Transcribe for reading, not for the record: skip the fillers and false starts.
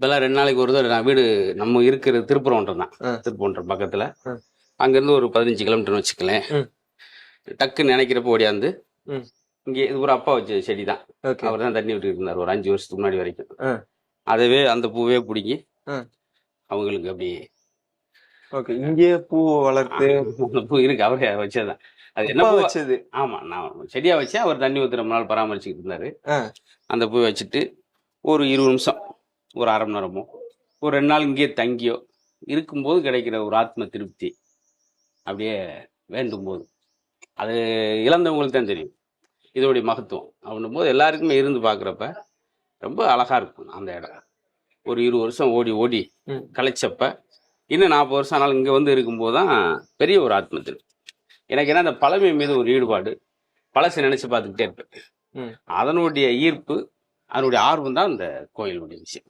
இப்பெல்லாம் 2 நாளைக்கு ஒரு தடவை நான் வீடு நம்ம இருக்கிறது திருப்பரங்குன்றம் தான். ஆ. திருப்பரங்குன்றம் பக்கத்துல. ம். அங்கேருந்து ஒரு 15 கிலோமீட்டர்னு வச்சுக்கலேன். ம். டக்குன்னு நினைக்கிறப்போ ஓடியாந்து ம். இங்கே இது ஒரு அப்பா வச்ச செடி தான். ஓகே. அவர் தான் தண்ணி விட்டுட்டு இருந்தார் ஒரு 5 வருஷத்துக்கு முன்னாடி வரைக்கும். ஆ. அதவே அந்த பூவே பிடுங்கி ஆ. அவங்களுக்கு அப்படி ஓகே. இங்கேயே பூ வளர்த்து அந்த பூ இருக்கு அவரே வச்சதுதான். அது என்ன அப்பா பூ? வச்சது. ஆமா, நான் செடியா வச்சேன். அவர் தண்ணி ஊற்றி ரொம்ப நாள் பராமரிச்சுக்கிட்டு இருந்தாரு. ஆ. அந்த பூ வச்சுட்டு ஒரு 20 நிமிஷம், ஒரு அரை மணி நேரமோ, ஒரு 2 நாள் இங்கேயே தங்கியோ இருக்கும்போது கிடைக்கிற ஒரு ஆத்ம திருப்தி அப்படியே வேண்டும் போது அது இழந்தவங்களுக்கு தான் தெரியும் இதோடைய மகத்துவம். அப்படின்னும் போது எல்லாருக்குமே இருந்து பார்க்குறப்ப ரொம்ப அழகா இருக்கும் அந்த இடம். ஒரு 20 வருஷம் ஓடி ஓடி ம். களைச்சப்ப இன்னும் 40 வருஷம் ஆனாலும் இங்கே வந்து இருக்கும்போது தான் பெரிய ஒரு ஆத்ம திருப்தி. எனக்கு என்ன அந்த பழமை மீது ஒரு ஈடுபாடு, பழசை நினைச்சு பார்த்துக்கிட்டே இருப்பேன். ம். அதனுடைய ஈர்ப்பு, அதனுடைய ஆர்வம் தான் இந்த கோயிலுடைய விஷயம்.